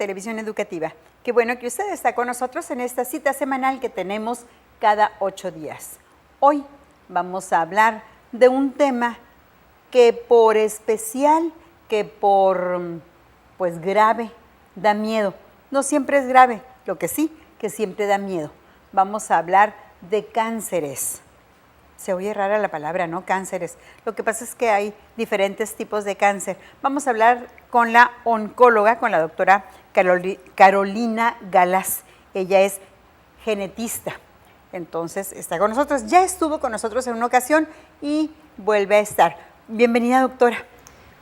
Televisión Educativa. Qué bueno que usted está con nosotros en esta cita semanal que tenemos cada 8 días. Hoy vamos a hablar de un tema que por especial, que por pues grave, da miedo. No siempre es grave, lo que sí, que siempre da miedo. Vamos a hablar de cánceres. Se oye rara la palabra, ¿no? Cánceres. Lo que pasa es que hay diferentes tipos de cáncer. Vamos a hablar con la oncóloga, con la doctora Carolina Galaz. Ella es genetista. Entonces, está con nosotros. Ya estuvo con nosotros en una ocasión y vuelve a estar. Bienvenida, doctora.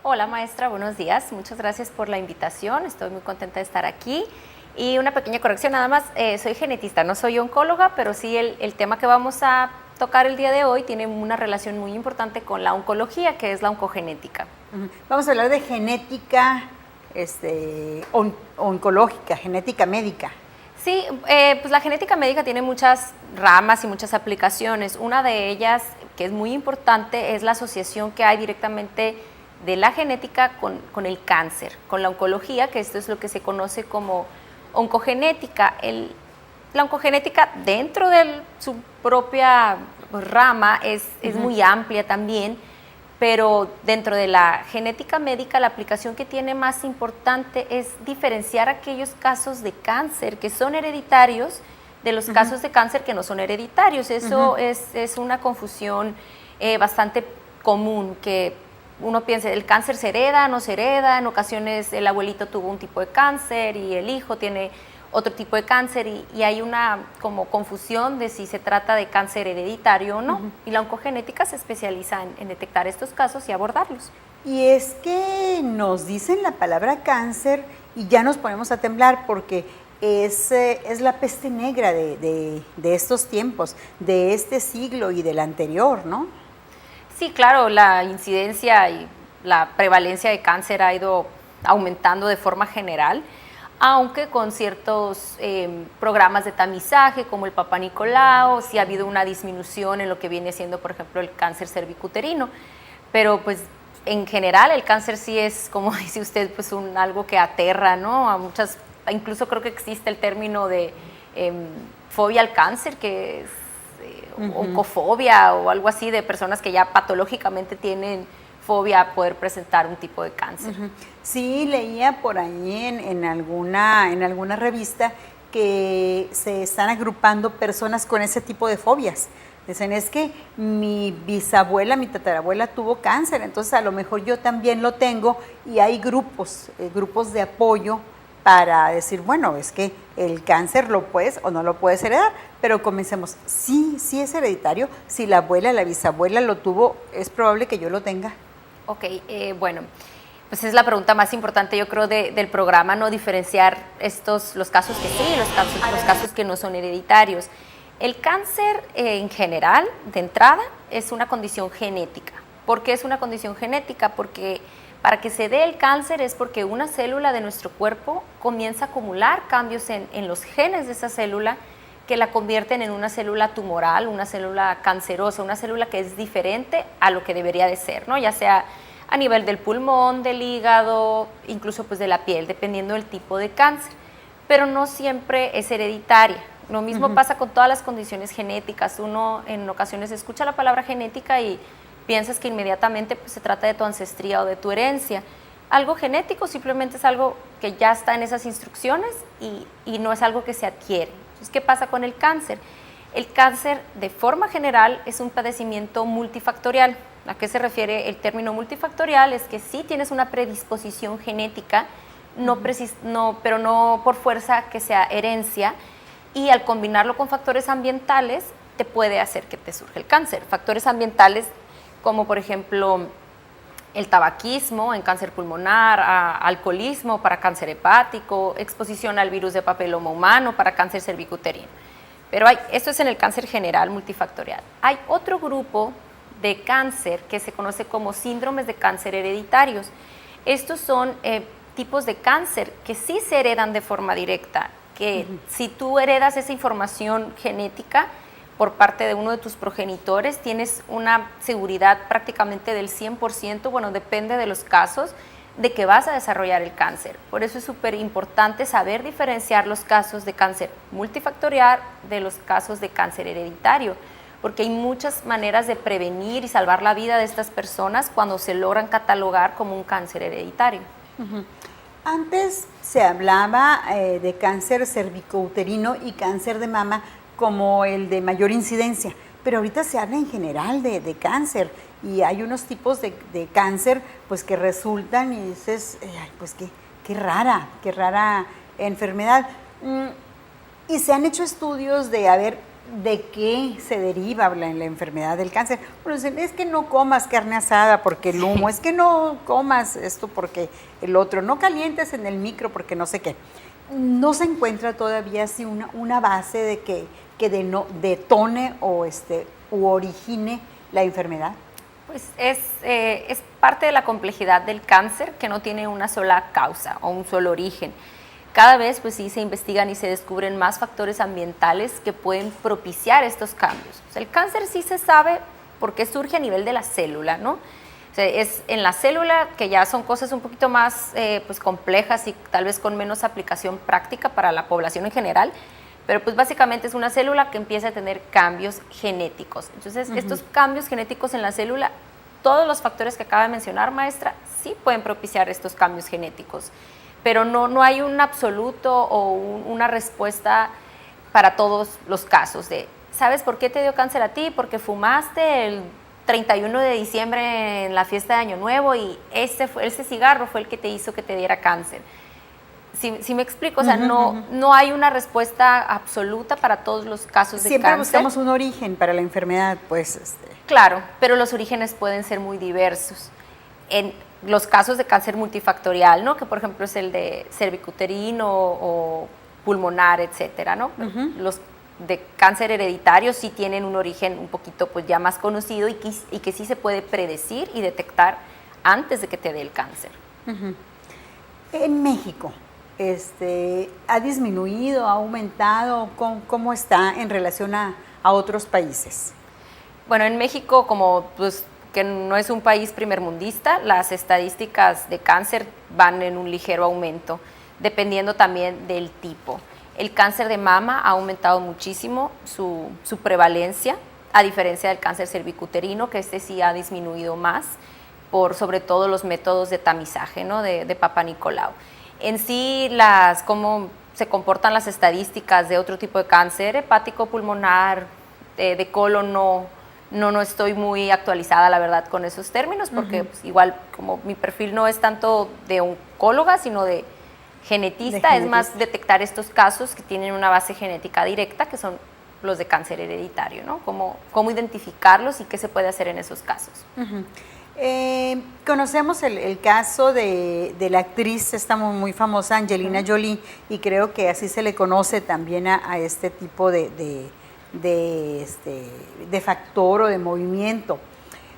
Hola, maestra. Buenos días. Muchas gracias por la invitación. Estoy muy contenta de estar aquí. Y una pequeña corrección, nada más, soy genetista, no soy oncóloga, pero sí el tema que vamos a tocar el día de hoy tiene una relación muy importante con la oncología, que es la oncogenética. Vamos a hablar de genética oncológica, genética médica. Sí, pues la genética médica tiene muchas ramas y muchas aplicaciones. Una de ellas, que es muy importante, es la asociación que hay directamente de la genética con el cáncer, con la oncología, que esto es lo que se conoce como oncogenética. La oncogenética dentro de su propia rama es muy amplia también, pero dentro de la genética médica la aplicación que tiene más importante es diferenciar aquellos casos de cáncer que son hereditarios de los casos de cáncer que no son hereditarios. Eso es una confusión bastante común, que uno piensa, ¿el cáncer se hereda, no se hereda? En ocasiones el abuelito tuvo un tipo de cáncer y el hijo tiene otro tipo de cáncer y hay una como confusión de si se trata de cáncer hereditario o no. Y la oncogenética se especializa en detectar estos casos y abordarlos. Y es que nos dicen la palabra cáncer y ya nos ponemos a temblar porque es la peste negra de estos tiempos, de este siglo y del anterior, ¿no? Sí, claro, la incidencia y la prevalencia de cáncer ha ido aumentando de forma general, aunque con ciertos programas de tamizaje como el Papá Nicolau, sí ha habido una disminución en lo que viene siendo, por ejemplo, el cáncer cervicuterino, pero pues en general el cáncer sí es, como dice usted, pues algo que aterra, ¿no? A muchas, incluso creo que existe el término de fobia al cáncer, que es oncofobia o algo así, de personas que ya patológicamente tienen fobia a poder presentar un tipo de cáncer. Sí, leía por ahí en alguna revista que se están agrupando personas con ese tipo de fobias. Dicen, es que mi bisabuela, mi tatarabuela tuvo cáncer, entonces a lo mejor yo también lo tengo, y hay grupos de apoyo para decir, bueno, es que el cáncer lo puedes o no lo puedes heredar, pero comencemos, sí es hereditario, si la abuela, la bisabuela lo tuvo, es probable que yo lo tenga. Ok, bueno, pues es la pregunta más importante, yo creo, del programa, no diferenciar los casos que sí, los casos que no son hereditarios. El cáncer en general, de entrada, es una condición genética. ¿Por qué es una condición genética? Porque para que se dé el cáncer es porque una célula de nuestro cuerpo comienza a acumular cambios en los genes de esa célula que la convierten en una célula tumoral, una célula cancerosa, una célula que es diferente a lo que debería de ser, ¿no? Ya sea a nivel del pulmón, del hígado, incluso pues de la piel, dependiendo del tipo de cáncer. Pero no siempre es hereditaria. Lo mismo pasa con todas las condiciones genéticas. Uno en ocasiones escucha la palabra genética y piensas que inmediatamente pues, se trata de tu ancestría o de tu herencia. Algo genético simplemente es algo que ya está en esas instrucciones y no es algo que se adquiere. Entonces, ¿qué pasa con el cáncer? El cáncer, de forma general, es un padecimiento multifactorial. ¿A qué se refiere el término multifactorial? Es que sí tienes una predisposición genética, pero no por fuerza que sea herencia, y al combinarlo con factores ambientales, te puede hacer que te surja el cáncer. Factores ambientales como, por ejemplo, el tabaquismo en cáncer pulmonar, alcoholismo para cáncer hepático, exposición al virus de papiloma humano para cáncer cervicuterino. Pero esto es en el cáncer general multifactorial. Hay otro grupo de cáncer que se conoce como síndromes de cáncer hereditarios. Estos son tipos de cáncer que sí se heredan de forma directa, que si tú heredas esa información genética por parte de uno de tus progenitores, tienes una seguridad prácticamente del 100%, bueno, depende de los casos, de que vas a desarrollar el cáncer. Por eso es súper importante saber diferenciar los casos de cáncer multifactorial de los casos de cáncer hereditario, porque hay muchas maneras de prevenir y salvar la vida de estas personas cuando se logran catalogar como un cáncer hereditario. Antes se hablaba de cáncer cervicouterino y cáncer de mama como el de mayor incidencia, pero ahorita se habla en general de cáncer y hay unos tipos de cáncer pues que resultan y dices, ay, pues qué rara enfermedad. Y se han hecho estudios de a ver de qué se deriva la enfermedad del cáncer. Bueno, dicen, es que no comas carne asada porque el humo, es que no comas esto porque el otro, no calientes en el micro porque no sé qué. No se encuentra todavía así una base de que detone o u origine la enfermedad. Pues es parte de la complejidad del cáncer que no tiene una sola causa o un solo origen. Cada vez pues sí se investigan y se descubren más factores ambientales que pueden propiciar estos cambios. O sea, el cáncer sí se sabe por qué surge a nivel de la célula, ¿no? O sea, es en la célula, que ya son cosas un poquito más pues complejas y tal vez con menos aplicación práctica para la población en general, pero pues básicamente es una célula que empieza a tener cambios genéticos. Entonces, estos cambios genéticos en la célula, todos los factores que acaba de mencionar, maestra, sí pueden propiciar estos cambios genéticos, pero no hay un absoluto o una respuesta para todos los casos de, ¿sabes por qué te dio cáncer a ti? Porque fumaste el 31 de diciembre en la fiesta de Año Nuevo y ese cigarro fue el que te hizo que te diera cáncer. Si me explico, o sea, no hay una respuesta absoluta para todos los casos de Siempre cáncer. Siempre buscamos un origen para la enfermedad, pues. Claro, pero los orígenes pueden ser muy diversos. En los casos de cáncer multifactorial, ¿no? Que por ejemplo es el de cervicuterino o pulmonar, etcétera, ¿no? Los de cáncer hereditario sí tienen un origen un poquito pues ya más conocido y que sí se puede predecir y detectar antes de que te dé el cáncer. En México, ¿ha disminuido, ha aumentado? ¿Cómo está en relación a otros países? Bueno, en México, como pues que no es un país primermundista, las estadísticas de cáncer van en un ligero aumento, dependiendo también del tipo. El cáncer de mama ha aumentado muchísimo su prevalencia, a diferencia del cáncer cervicuterino, que sí ha disminuido más, por sobre todo los métodos de tamizaje, ¿no? de Papa Nicolau. En sí, cómo se comportan las estadísticas de otro tipo de cáncer, hepático, pulmonar, de colon, no estoy muy actualizada, la verdad, con esos términos, porque pues, igual como mi perfil no es tanto de oncóloga, sino de genetista, es más detectar estos casos que tienen una base genética directa, que son los de cáncer hereditario, ¿no? Cómo identificarlos y qué se puede hacer en esos casos. Conocemos el caso de la actriz, esta muy famosa, Angelina Jolie, y creo que así se le conoce también a este tipo de factor o de movimiento.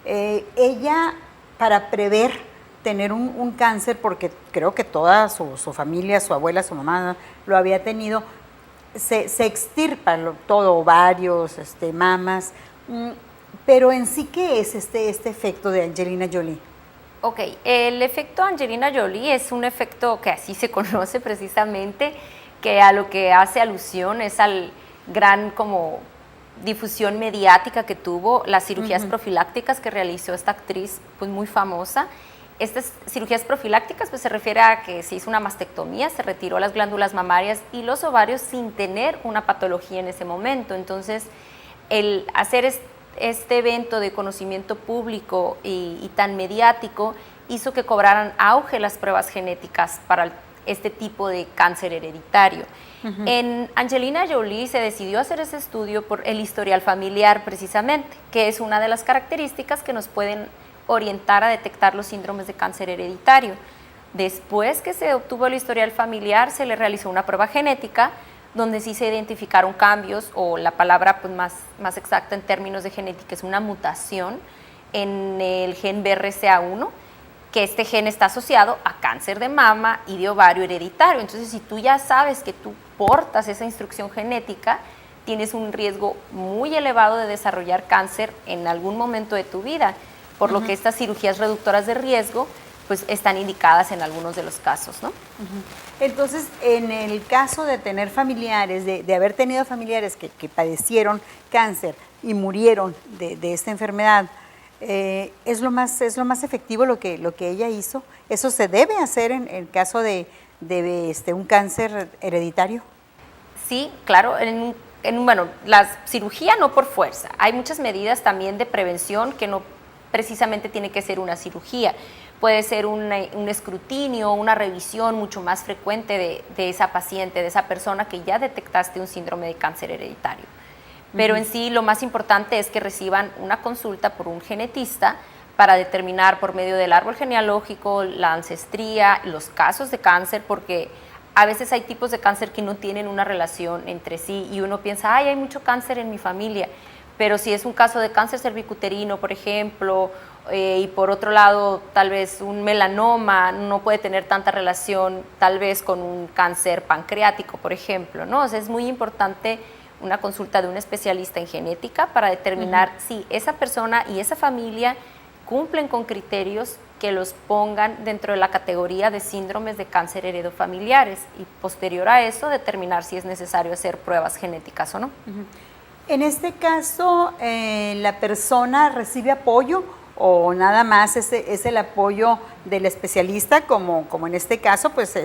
Ella, para prever tener un cáncer, porque creo que toda su familia, su abuela, su mamá lo había tenido, se extirpa todo, ovarios, mamas, pero en sí, ¿qué es este efecto de Angelina Jolie? Ok, el efecto Angelina Jolie es un efecto que así se conoce precisamente, que a lo que hace alusión es al gran como difusión mediática que tuvo, las cirugías profilácticas que realizó esta actriz pues muy famosa. Estas cirugías profilácticas pues se refiere a que se hizo una mastectomía, se retiró las glándulas mamarias y los ovarios sin tener una patología en ese momento. Entonces, el hacer este evento de conocimiento público y tan mediático hizo que cobraran auge las pruebas genéticas para este tipo de cáncer hereditario. En Angelina Jolie se decidió hacer ese estudio por el historial familiar precisamente, que es una de las características que nos pueden orientar a detectar los síndromes de cáncer hereditario. Después que se obtuvo el historial familiar, se le realizó una prueba genética donde sí se identificaron cambios, o la palabra pues, más exacta en términos de genética es una mutación en el gen BRCA1, que este gen está asociado a cáncer de mama y de ovario hereditario. Entonces, si tú ya sabes que tú portas esa instrucción genética, tienes un riesgo muy elevado de desarrollar cáncer en algún momento de tu vida, por lo que estas cirugías reductoras de riesgo pues están indicadas en algunos de los casos, ¿no? Entonces, en el caso de tener familiares, de haber tenido familiares que padecieron cáncer y murieron de esta enfermedad, ¿es lo más efectivo lo que ella hizo? ¿Eso se debe hacer en el caso de un cáncer hereditario? Sí, claro, bueno, la cirugía no por fuerza. Hay muchas medidas también de prevención que no precisamente tiene que ser una cirugía. Puede ser un escrutinio, una revisión mucho más frecuente de esa paciente, de esa persona que ya detectaste un síndrome de cáncer hereditario. Pero en sí lo más importante es que reciban una consulta por un genetista para determinar por medio del árbol genealógico, la ancestría, los casos de cáncer, porque a veces hay tipos de cáncer que no tienen una relación entre sí y uno piensa, ay, hay mucho cáncer en mi familia, pero si es un caso de cáncer cervicuterino, por ejemplo, y por otro lado, tal vez un melanoma no puede tener tanta relación tal vez con un cáncer pancreático, por ejemplo, ¿no? O sea, es muy importante una consulta de un especialista en genética para determinar si esa persona y esa familia cumplen con criterios que los pongan dentro de la categoría de síndromes de cáncer heredofamiliares y posterior a eso determinar si es necesario hacer pruebas genéticas o no. En este caso, ¿la persona recibe apoyo o nada más es el apoyo del especialista, como en este caso, pues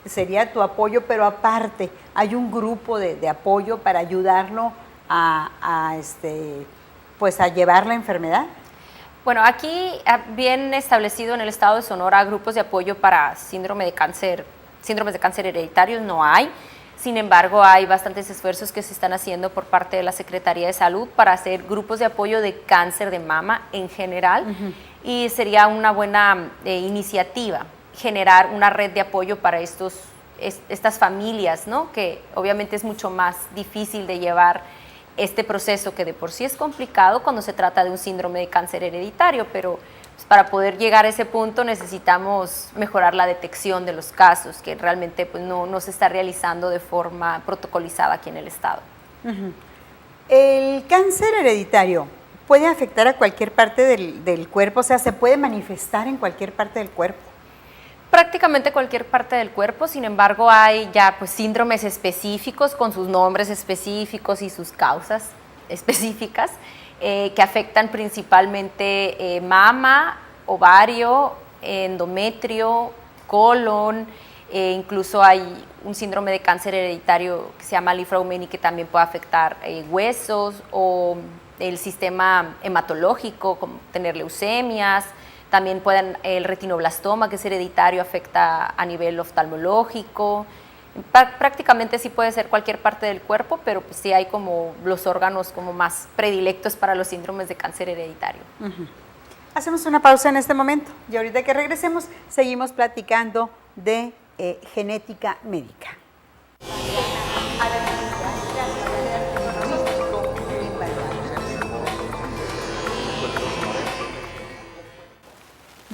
sería tu apoyo, pero aparte hay un grupo de apoyo para ayudarlo a llevar la enfermedad? Bueno, aquí bien establecido en el estado de Sonora grupos de apoyo para síndromes de cáncer hereditarios no hay. Sin embargo, hay bastantes esfuerzos que se están haciendo por parte de la Secretaría de Salud para hacer grupos de apoyo de cáncer de mama en general, y sería una buena iniciativa generar una red de apoyo para estas familias, ¿no? Que obviamente es mucho más difícil de llevar este proceso, que de por sí es complicado cuando se trata de un síndrome de cáncer hereditario, pero pues, para poder llegar a ese punto necesitamos mejorar la detección de los casos, que realmente pues, no se está realizando de forma protocolizada aquí en el estado. ¿El cáncer hereditario puede afectar a cualquier parte del cuerpo? O sea, ¿se puede manifestar en cualquier parte del cuerpo? Prácticamente cualquier parte del cuerpo, sin embargo hay ya pues síndromes específicos con sus nombres específicos y sus causas específicas que afectan principalmente mama, ovario, endometrio, colon, incluso hay un síndrome de cáncer hereditario que se llama Li-Fraumeni que también puede afectar huesos o el sistema hematológico, como tener leucemias. También el retinoblastoma, que es hereditario, afecta a nivel oftalmológico. Prácticamente sí puede ser cualquier parte del cuerpo, pero pues sí hay como los órganos como más predilectos para los síndromes de cáncer hereditario. Hacemos una pausa en este momento y ahorita que regresemos seguimos platicando de genética médica.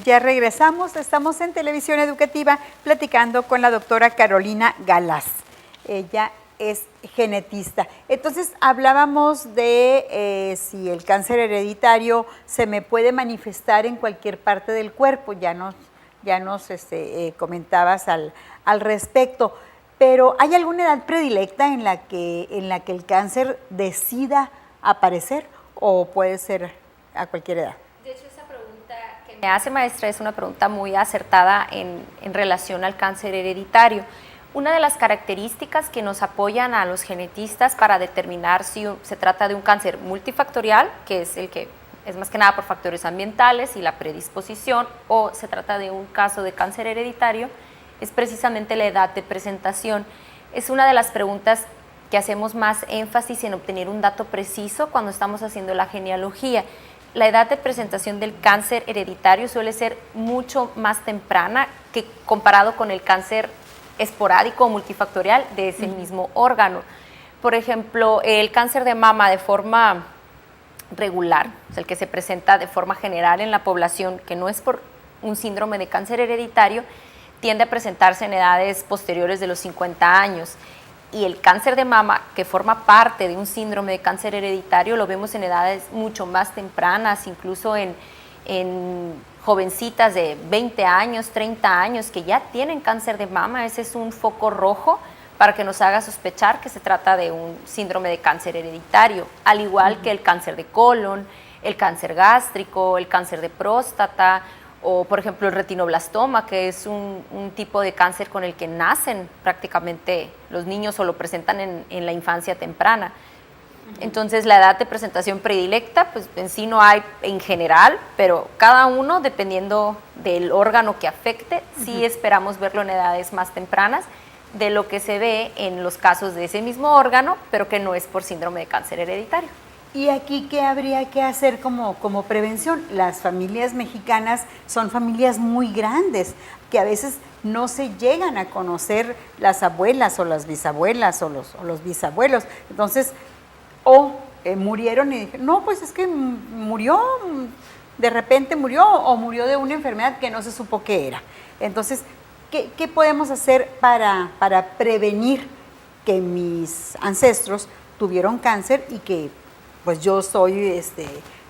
Ya regresamos, estamos en Televisión Educativa platicando con la doctora Carolina Galaz. Ella es genetista. Entonces hablábamos de si el cáncer hereditario se me puede manifestar en cualquier parte del cuerpo, ya nos comentabas al respecto, pero ¿hay alguna edad predilecta en la que el cáncer decida aparecer o puede ser a cualquier edad? De hecho, esa pregunta que me hace, maestra, es una pregunta muy acertada en relación al cáncer hereditario. Una de las características que nos apoyan a los genetistas para determinar si se trata de un cáncer multifactorial, que es el que es más que nada por factores ambientales y la predisposición, o se trata de un caso de cáncer hereditario, es precisamente la edad de presentación. Es una de las preguntas que hacemos más énfasis en obtener un dato preciso cuando estamos haciendo la genealogía. La edad de presentación del cáncer hereditario suele ser mucho más temprana que comparado con el cáncer esporádico o multifactorial de ese mismo órgano. Por ejemplo, el cáncer de mama de forma regular, o sea, el que se presenta de forma general en la población, que no es por un síndrome de cáncer hereditario, tiende a presentarse en edades posteriores de los 50 años. Y el cáncer de mama, que forma parte de un síndrome de cáncer hereditario, lo vemos en edades mucho más tempranas, incluso en jovencitas de 20 años, 30 años que ya tienen cáncer de mama. Ese es un foco rojo para que nos haga sospechar que se trata de un síndrome de cáncer hereditario, al igual que el cáncer de colon, el cáncer gástrico, el cáncer de próstata, o por ejemplo el retinoblastoma, que es un tipo de cáncer con el que nacen prácticamente los niños o lo presentan en la infancia temprana. Entonces la edad de presentación predilecta, pues en sí no hay en general, pero cada uno, dependiendo del órgano que afecte, sí esperamos verlo en edades más tempranas de lo que se ve en los casos de ese mismo órgano, pero que no es por síndrome de cáncer hereditario. ¿Y aquí qué habría que hacer como prevención? Las familias mexicanas son familias muy grandes, que a veces no se llegan a conocer las abuelas o las bisabuelas o los bisabuelos. Entonces, murieron y dijeron, no, pues es que murió, de repente murió o murió de una enfermedad que no se supo qué era. Entonces, ¿qué podemos hacer para prevenir que mis ancestros tuvieron cáncer y que pues yo soy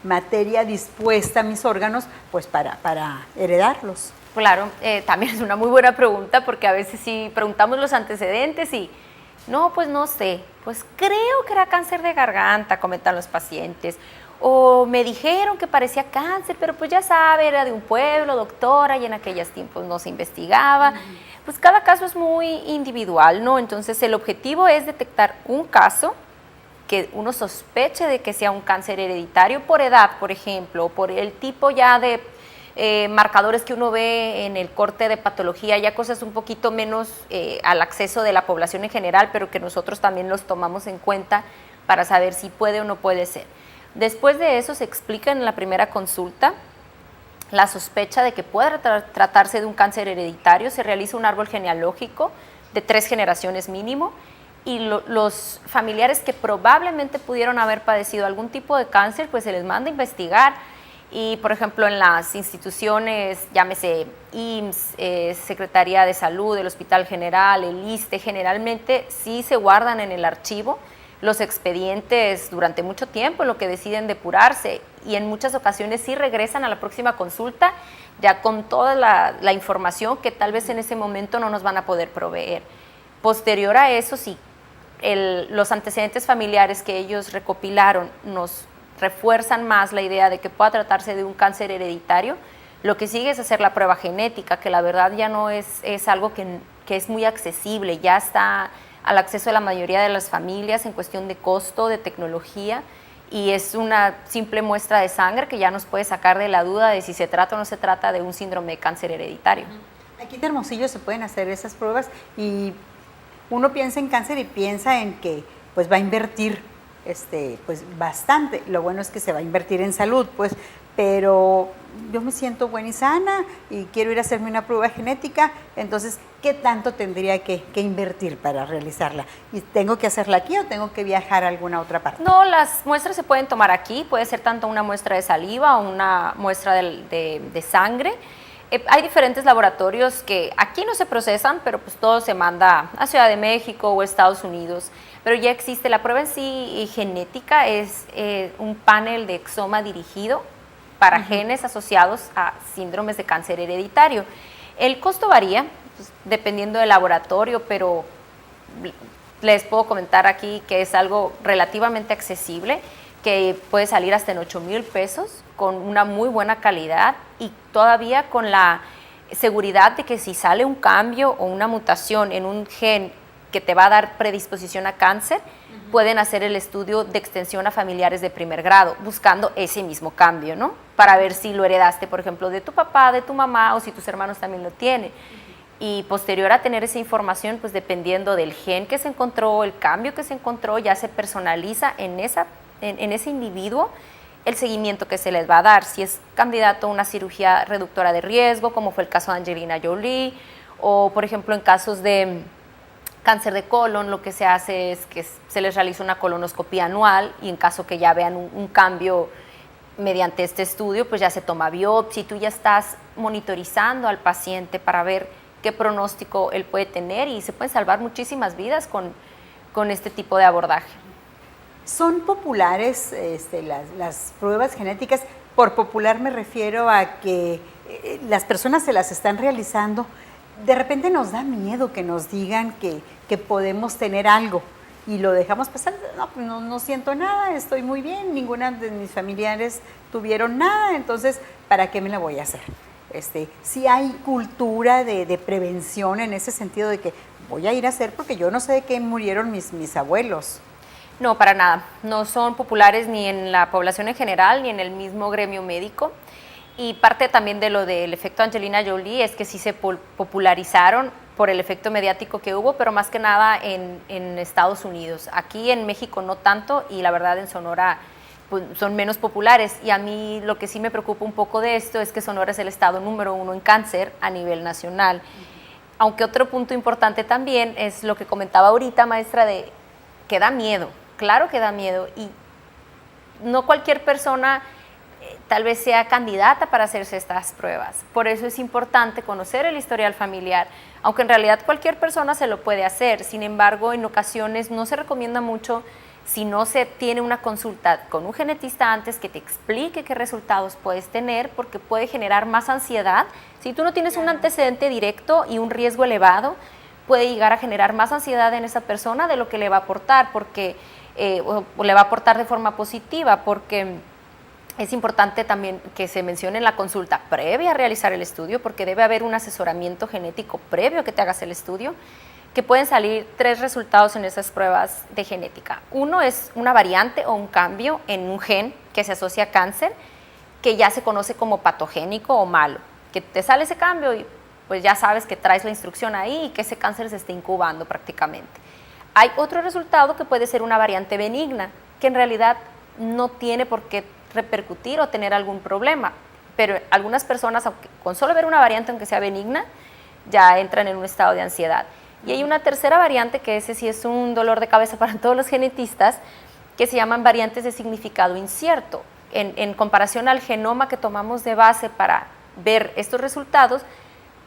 materia dispuesta a mis órganos pues para heredarlos? Claro, también es una muy buena pregunta, porque a veces si preguntamos los antecedentes y no, pues no sé, pues creo que era cáncer de garganta, comentan los pacientes, o me dijeron que parecía cáncer, pero pues ya sabe, era de un pueblo, doctora, y en aquellos tiempos no se investigaba. Pues cada caso es muy individual, ¿no? Entonces el objetivo es detectar un caso que uno sospeche de que sea un cáncer hereditario por edad, por ejemplo, por el tipo ya de marcadores que uno ve en el corte de patología, ya cosas un poquito menos al acceso de la población en general, pero que nosotros también los tomamos en cuenta para saber si puede o no puede ser. Después de eso se explica en la primera consulta la sospecha de que pueda tratarse de un cáncer hereditario. Se realiza un árbol genealógico de 3 generaciones mínimo, y los familiares que probablemente pudieron haber padecido algún tipo de cáncer, pues se les manda a investigar. Y por ejemplo en las instituciones, llámese IMSS, Secretaría de Salud, el Hospital General, el ISSSTE, generalmente sí se guardan en el archivo los expedientes durante mucho tiempo en lo que deciden depurarse, y en muchas ocasiones sí regresan a la próxima consulta ya con toda la información que tal vez en ese momento no nos van a poder proveer. Posterior a eso, sí, los antecedentes familiares que ellos recopilaron nos refuerzan más la idea de que pueda tratarse de un cáncer hereditario. Lo que sigue es hacer la prueba genética, que la verdad ya no es algo que es muy accesible, ya está al acceso de la mayoría de las familias en cuestión de costo, de tecnología, y es una simple muestra de sangre que ya nos puede sacar de la duda de si se trata o no se trata de un síndrome de cáncer hereditario. Aquí en Hermosillo se pueden hacer esas pruebas, y uno piensa en cáncer y piensa en que pues va a invertir pues bastante. Lo bueno es que se va a invertir en salud, pues, pero yo me siento buena y sana y quiero ir a hacerme una prueba genética. Entonces, ¿qué tanto tendría que invertir para realizarla? ¿Y tengo que hacerla aquí o tengo que viajar a alguna otra parte? No, las muestras se pueden tomar aquí, puede ser tanto una muestra de saliva o una muestra de sangre. Hay diferentes laboratorios que aquí no se procesan, pero pues todo se manda a Ciudad de México o Estados Unidos. Pero ya existe la prueba en sí genética, es un panel de exoma dirigido para genes asociados a síndromes de cáncer hereditario. El costo varía, pues, dependiendo del laboratorio, pero les puedo comentar aquí que es algo relativamente accesible, que puede salir hasta en 8,000 pesos, con una muy buena calidad y todavía con la seguridad de que si sale un cambio o una mutación en un gen que te va a dar predisposición a cáncer, pueden hacer el estudio de extensión a familiares de primer grado, buscando ese mismo cambio, ¿no? Para ver si lo heredaste, por ejemplo, de tu papá, de tu mamá, o si tus hermanos también lo tienen. Y posterior a tener esa información, pues dependiendo del gen que se encontró, el cambio que se encontró, ya se personaliza en ese individuo el seguimiento que se les va a dar, si es candidato a una cirugía reductora de riesgo, como fue el caso de Angelina Jolie, o por ejemplo en casos de cáncer de colon, lo que se hace es que se les realiza una colonoscopía anual, y en caso que ya vean un cambio mediante este estudio, pues ya se toma biopsia y tú ya estás monitorizando al paciente para ver qué pronóstico él puede tener, y se pueden salvar muchísimas vidas con este tipo de abordaje. ¿Son populares las pruebas genéticas? Por popular me refiero a que las personas se las están realizando, de repente nos da miedo que nos digan que podemos tener algo y lo dejamos pasar. No, pues no siento nada, estoy muy bien, ninguna de mis familiares tuvieron nada, entonces, ¿para qué me la voy a hacer? Sí hay cultura de prevención en ese sentido de que voy a ir a hacer porque yo no sé de qué murieron mis abuelos. No, para nada. No son populares ni en la población en general, ni en el mismo gremio médico. Y parte también de lo del efecto Angelina Jolie es que sí se popularizaron por el efecto mediático que hubo, pero más que nada en Estados Unidos. Aquí en México no tanto, y la verdad en Sonora pues, son menos populares. Y a mí lo que sí me preocupa un poco de esto es que Sonora es el estado número 1 en cáncer a nivel nacional. Aunque otro punto importante también es lo que comentaba ahorita, maestra, de que da miedo. Claro que da miedo, y no cualquier persona tal vez sea candidata para hacerse estas pruebas. Por eso es importante conocer el historial familiar, aunque en realidad cualquier persona se lo puede hacer. Sin embargo, en ocasiones no se recomienda mucho si no se tiene una consulta con un genetista antes que te explique qué resultados puedes tener, porque puede generar más ansiedad. Si tú no tienes un antecedente directo y un riesgo elevado, puede llegar a generar más ansiedad en esa persona de lo que le va a aportar, porque o le va a aportar de forma positiva, porque es importante también que se mencione en la consulta previa a realizar el estudio, porque debe haber un asesoramiento genético previo a que te hagas el estudio, que pueden salir 3 resultados en esas pruebas de genética. Uno es una variante o un cambio en un gen que se asocia a cáncer, que ya se conoce como patogénico o malo, que te sale ese cambio y pues ya sabes que traes la instrucción ahí y que ese cáncer se está incubando prácticamente. Hay otro resultado que puede ser una variante benigna, que en realidad no tiene por qué repercutir o tener algún problema, pero algunas personas, aunque con solo ver una variante, aunque sea benigna, ya entran en un estado de ansiedad. Y hay una tercera variante, que ese sí es un dolor de cabeza para todos los genetistas, que se llaman variantes de significado incierto. En comparación al genoma que tomamos de base para ver estos resultados,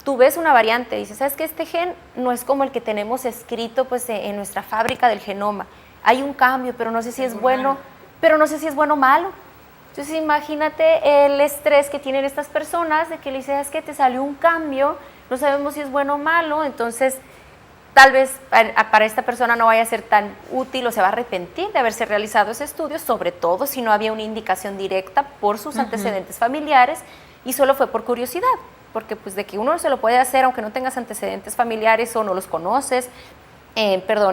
tú ves una variante y dices, ¿sabes qué? Este gen no es como el que tenemos escrito pues, en nuestra fábrica del genoma. Hay un cambio, pero no sé si es bueno, pero no sé si es bueno o malo. Entonces imagínate el estrés que tienen estas personas de que le dices, es que te salió un cambio, no sabemos si es bueno o malo, entonces tal vez para esta persona no vaya a ser tan útil o se va a arrepentir de haberse realizado ese estudio, sobre todo si no había una indicación directa por sus antecedentes familiares y solo fue por curiosidad. Porque pues de que uno se lo puede hacer aunque no tengas antecedentes familiares o no los conoces,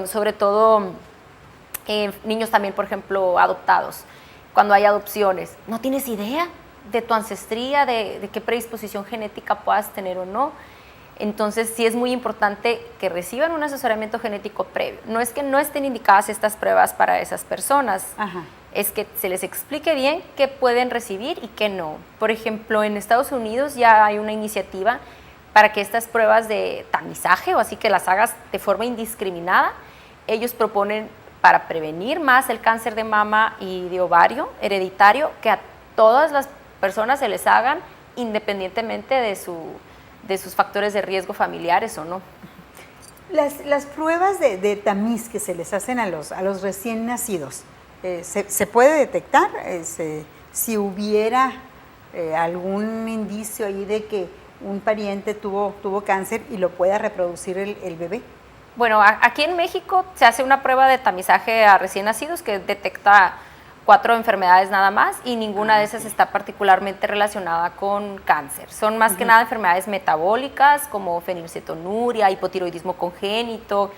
sobre todo niños también, por ejemplo, adoptados, cuando hay adopciones, no tienes idea de tu ancestría, de qué predisposición genética puedas tener o no. Entonces sí es muy importante que reciban un asesoramiento genético previo. No es que no estén indicadas estas pruebas para esas personas, es que se les explique bien qué pueden recibir y qué no. Por ejemplo, en Estados Unidos ya hay una iniciativa para que estas pruebas de tamizaje, o así que las hagas de forma indiscriminada, ellos proponen para prevenir más el cáncer de mama y de ovario hereditario, que a todas las personas se les hagan independientemente de sus factores de riesgo familiares o no. Las pruebas de tamiz que se les hacen a los recién nacidos, ¿se puede detectar si hubiera algún indicio ahí de que un pariente tuvo cáncer y lo pueda reproducir el bebé? Bueno, aquí en México se hace una prueba de tamizaje a recién nacidos que detecta 4 enfermedades nada más y ninguna de esas está particularmente relacionada con cáncer. Son más que nada enfermedades metabólicas como fenilcetonuria, hipotiroidismo congénito,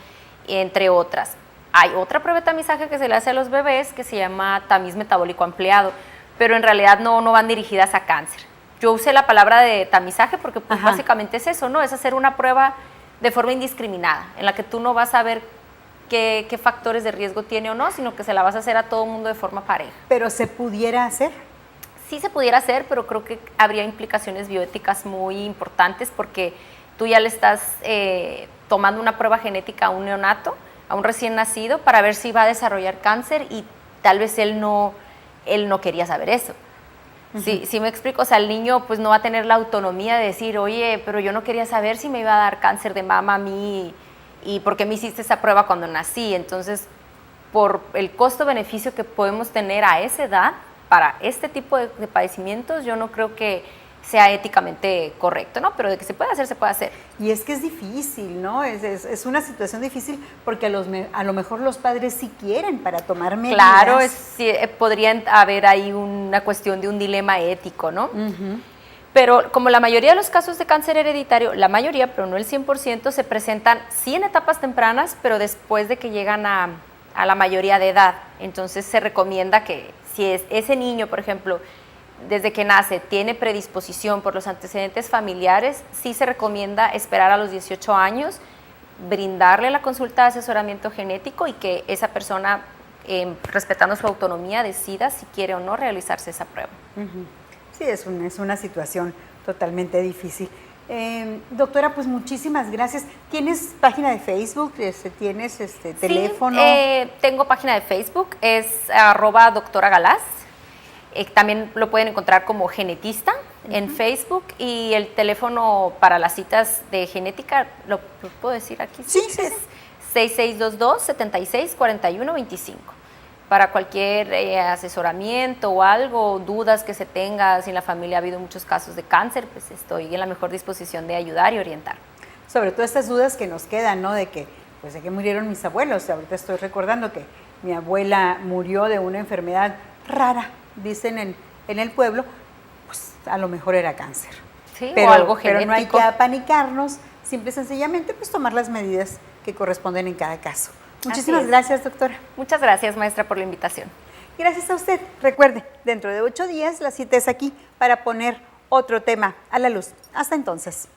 entre otras. Hay otra prueba de tamizaje que se le hace a los bebés que se llama tamiz metabólico ampliado, pero en realidad no van dirigidas a cáncer. Yo usé la palabra de tamizaje porque pues, básicamente es eso, ¿no? Es hacer una prueba de forma indiscriminada, en la que tú no vas a ver qué factores de riesgo tiene o no, sino que se la vas a hacer a todo el mundo de forma pareja. ¿Pero se pudiera hacer? Sí se pudiera hacer, pero creo que habría implicaciones bioéticas muy importantes porque tú ya le estás tomando una prueba genética a un neonato, a un recién nacido, para ver si va a desarrollar cáncer y tal vez él no quería saber eso. Sí me explico, o sea, el niño pues no va a tener la autonomía de decir, oye, pero yo no quería saber si me iba a dar cáncer de mama a mí y por qué me hiciste esa prueba cuando nací. Entonces, por el costo-beneficio que podemos tener a esa edad para este tipo de padecimientos, yo no creo que sea éticamente correcto, ¿no? Pero de que se puede hacer, se puede hacer. Y es que es difícil, ¿no? Es una situación difícil porque a lo mejor los padres sí quieren para tomar medidas. Claro, sí, podría haber ahí una cuestión de un dilema ético, ¿no? Pero como la mayoría de los casos de cáncer hereditario, la mayoría, pero no el 100%, se presentan sí en etapas tempranas, pero después de que llegan a la mayoría de edad. Entonces se recomienda que si ese niño, por ejemplo, desde que nace tiene predisposición por los antecedentes familiares, sí se recomienda esperar a los 18 años, brindarle la consulta de asesoramiento genético y que esa persona, respetando su autonomía, decida si quiere o no realizarse esa prueba. Sí, es una situación totalmente difícil. Doctora, pues muchísimas gracias. ¿Tienes página de Facebook? ¿Tienes teléfono? Sí, tengo página de Facebook, es @doctoragalaz. También lo pueden encontrar como genetista en Facebook, y el teléfono para las citas de genética, ¿lo puedo decir aquí? Sí, es 6622-764125. Para cualquier asesoramiento o algo, dudas que se tenga, si en la familia ha habido muchos casos de cáncer, pues estoy en la mejor disposición de ayudar y orientar. Sobre todo estas dudas que nos quedan, ¿no? De que murieron mis abuelos. Ahorita estoy recordando que mi abuela murió de una enfermedad rara, dicen en el pueblo, pues a lo mejor era cáncer. Sí, o algo genético. Pero no hay que apanicarnos, simple y sencillamente pues tomar las medidas que corresponden en cada caso. Muchísimas gracias, doctora. Muchas gracias, maestra, por la invitación. Gracias a usted. Recuerde, dentro de 8 días la cita es aquí para poner otro tema a la luz. Hasta entonces.